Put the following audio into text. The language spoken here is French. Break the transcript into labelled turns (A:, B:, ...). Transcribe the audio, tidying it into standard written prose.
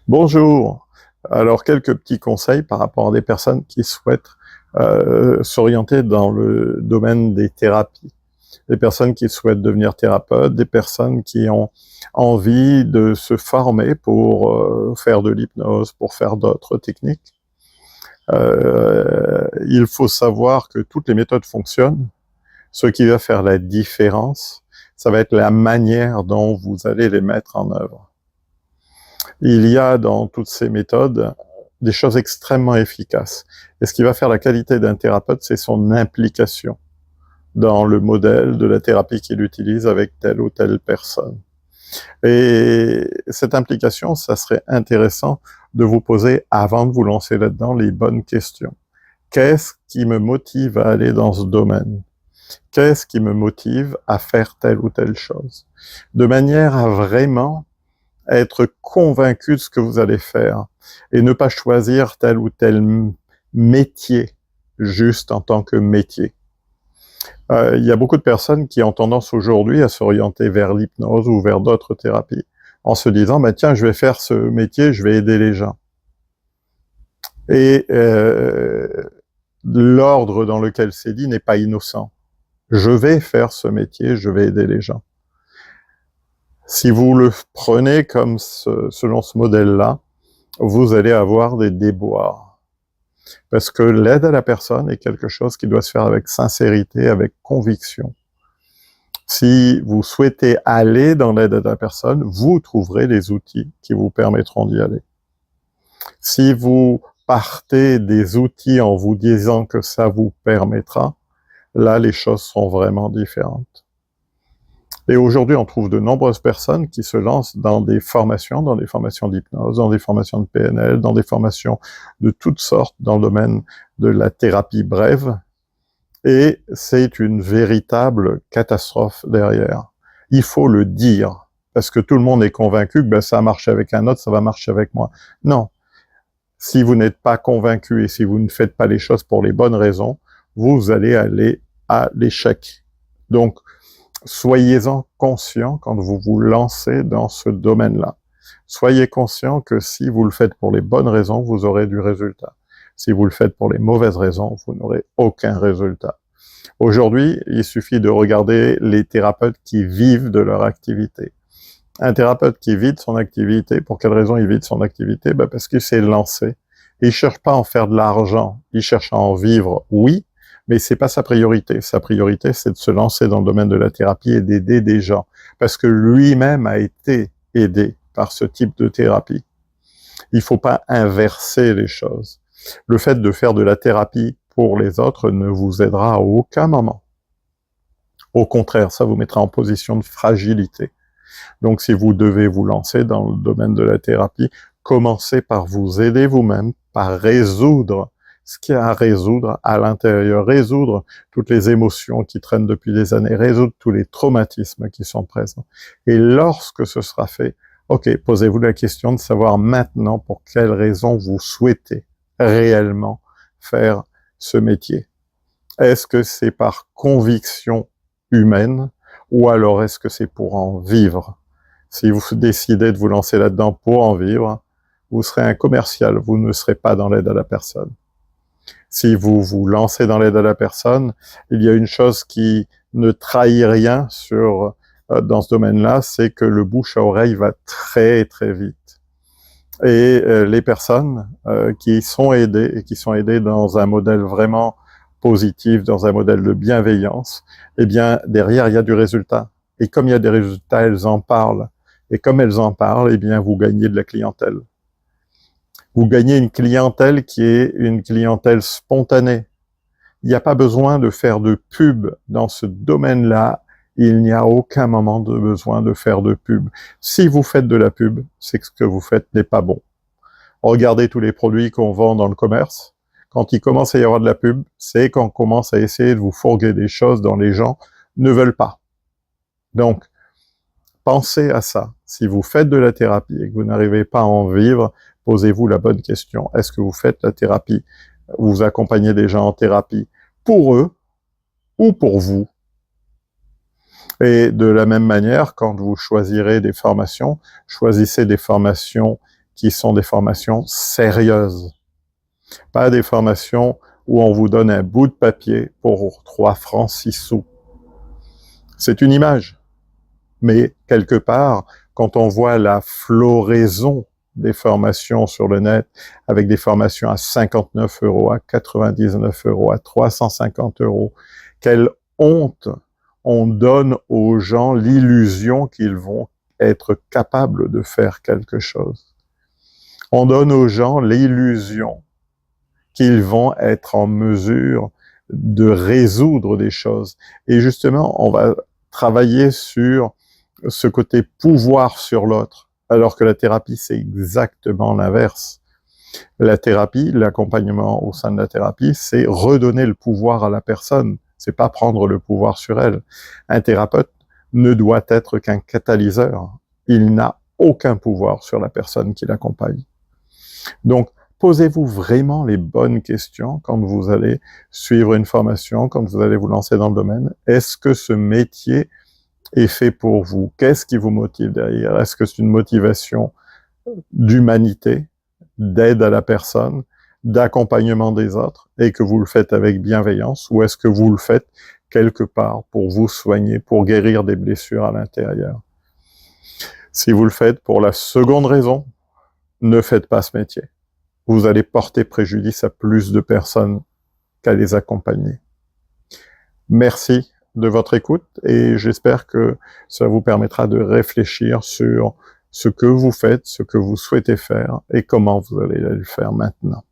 A: Bonjour. Alors, quelques petits conseils par rapport à des personnes qui souhaitent s'orienter dans le domaine des thérapies. Des personnes qui souhaitent devenir thérapeutes, des personnes qui ont envie de se former pour faire de l'hypnose, pour faire d'autres techniques. Il faut savoir que toutes les méthodes fonctionnent. Ce qui va faire la différence, ça va être la manière dont vous allez les mettre en œuvre. Il y a dans toutes ces méthodes des choses extrêmement efficaces. Et ce qui va faire la qualité d'un thérapeute, c'est son implication dans le modèle de la thérapie qu'il utilise avec telle ou telle personne. Et cette implication, ça serait intéressant de vous poser, avant de vous lancer là-dedans, les bonnes questions. Qu'est-ce qui me motive à aller dans ce domaine? Qu'est-ce qui me motive à faire telle ou telle chose? De manière à vraiment être convaincu de ce que vous allez faire et ne pas choisir tel ou tel métier juste en tant que métier. Il y a beaucoup de personnes qui ont tendance aujourd'hui à s'orienter vers l'hypnose ou vers d'autres thérapies en se disant bah, tiens, je vais faire ce métier, je vais aider les gens. Et l'ordre dans lequel c'est dit n'est pas innocent. Je vais faire ce métier, je vais aider les gens. Si vous le prenez comme selon ce modèle-là, vous allez avoir des déboires. Parce que l'aide à la personne est quelque chose qui doit se faire avec sincérité, avec conviction. Si vous souhaitez aller dans l'aide à la personne, vous trouverez les outils qui vous permettront d'y aller. Si vous partez des outils en vous disant que ça vous permettra, là, les choses sont vraiment différentes. Et aujourd'hui, on trouve de nombreuses personnes qui se lancent dans des formations d'hypnose, dans des formations de PNL, dans des formations de toutes sortes dans le domaine de la thérapie brève. Et c'est une véritable catastrophe derrière. Il faut le dire, parce que tout le monde est convaincu que ben, ça a marché avec un autre, ça va marcher avec moi. Non. Si vous n'êtes pas convaincu et si vous ne faites pas les choses pour les bonnes raisons, vous allez aller à l'échec. Donc, soyez-en conscient quand vous vous lancez dans ce domaine-là. Soyez conscient que si vous le faites pour les bonnes raisons, vous aurez du résultat. Si vous le faites pour les mauvaises raisons, vous n'aurez aucun résultat. Aujourd'hui, il suffit de regarder les thérapeutes qui vivent de leur activité. Un thérapeute qui vit de son activité, pour quelle raison il vit de son activité? Ben parce qu'il s'est lancé. Il cherche pas à en faire de l'argent, il cherche à en vivre, oui, mais c'est pas sa priorité. Sa priorité, c'est de se lancer dans le domaine de la thérapie et d'aider des gens, parce que lui-même a été aidé par ce type de thérapie. Il faut pas inverser les choses. Le fait de faire de la thérapie pour les autres ne vous aidera à aucun moment. Au contraire, ça vous mettra en position de fragilité. Donc, si vous devez vous lancer dans le domaine de la thérapie, commencez par vous aider vous-même, par résoudre ce qu'il y a à résoudre à l'intérieur, résoudre toutes les émotions qui traînent depuis des années, résoudre tous les traumatismes qui sont présents. Et lorsque ce sera fait, ok, posez-vous la question de savoir maintenant pour quelles raisons vous souhaitez réellement faire ce métier. Est-ce que c'est par conviction humaine ou alors est-ce que c'est pour en vivre? Si vous décidez de vous lancer là-dedans pour en vivre, vous serez un commercial, vous ne serez pas dans l'aide à la personne. Si vous vous lancez dans l'aide à la personne, il y a une chose qui ne trahit rien dans ce domaine-là, c'est que le bouche à oreille va très très vite. Et les personnes qui sont aidées et qui sont aidées dans un modèle vraiment positif, dans un modèle de bienveillance, eh bien derrière il y a du résultat. Et comme il y a des résultats, elles en parlent. Et comme elles en parlent, eh bien vous gagnez de la clientèle. Vous gagnez une clientèle qui est une clientèle spontanée. Il n'y a pas besoin de faire de pub dans ce domaine-là. Il n'y a aucun moment de besoin de faire de pub. Si vous faites de la pub, c'est que ce que vous faites n'est pas bon. Regardez tous les produits qu'on vend dans le commerce. Quand il commence à y avoir de la pub, c'est qu'on commence à essayer de vous fourguer des choses dont les gens ne veulent pas. Donc, pensez à ça. Si vous faites de la thérapie et que vous n'arrivez pas à en vivre, posez-vous la bonne question. Est-ce que vous faites la thérapie, vous accompagnez des gens en thérapie pour eux ou pour vous? Et de la même manière, quand vous choisirez des formations, choisissez des formations qui sont des formations sérieuses. Pas des formations où on vous donne un bout de papier pour 3 francs 6 sous. C'est une image. Mais quelque part, quand on voit la floraison des formations sur le net, avec des formations à 59 €, à 99 €, à 350 €, quelle honte on donne aux gens l'illusion qu'ils vont être capables de faire quelque chose. On donne aux gens l'illusion qu'ils vont être en mesure de résoudre des choses. Et justement, on va travailler sur ce côté pouvoir sur l'autre, alors que la thérapie, c'est exactement l'inverse. La thérapie, l'accompagnement au sein de la thérapie, c'est redonner le pouvoir à la personne, c'est pas prendre le pouvoir sur elle. Un thérapeute ne doit être qu'un catalyseur. Il n'a aucun pouvoir sur la personne qui l'accompagne. Donc, posez-vous vraiment les bonnes questions quand vous allez suivre une formation, quand vous allez vous lancer dans le domaine. Est-ce que ce métier est fait pour vous? Qu'est-ce qui vous motive derrière? Est-ce que c'est une motivation d'humanité, d'aide à la personne, d'accompagnement des autres, et que vous le faites avec bienveillance, ou est-ce que vous le faites quelque part pour vous soigner, pour guérir des blessures à l'intérieur? Si vous le faites pour la seconde raison, ne faites pas ce métier. Vous allez porter préjudice à plus de personnes qu'à les accompagner. Merci de votre écoute et j'espère que ça vous permettra de réfléchir sur ce que vous faites, ce que vous souhaitez faire et comment vous allez le faire maintenant.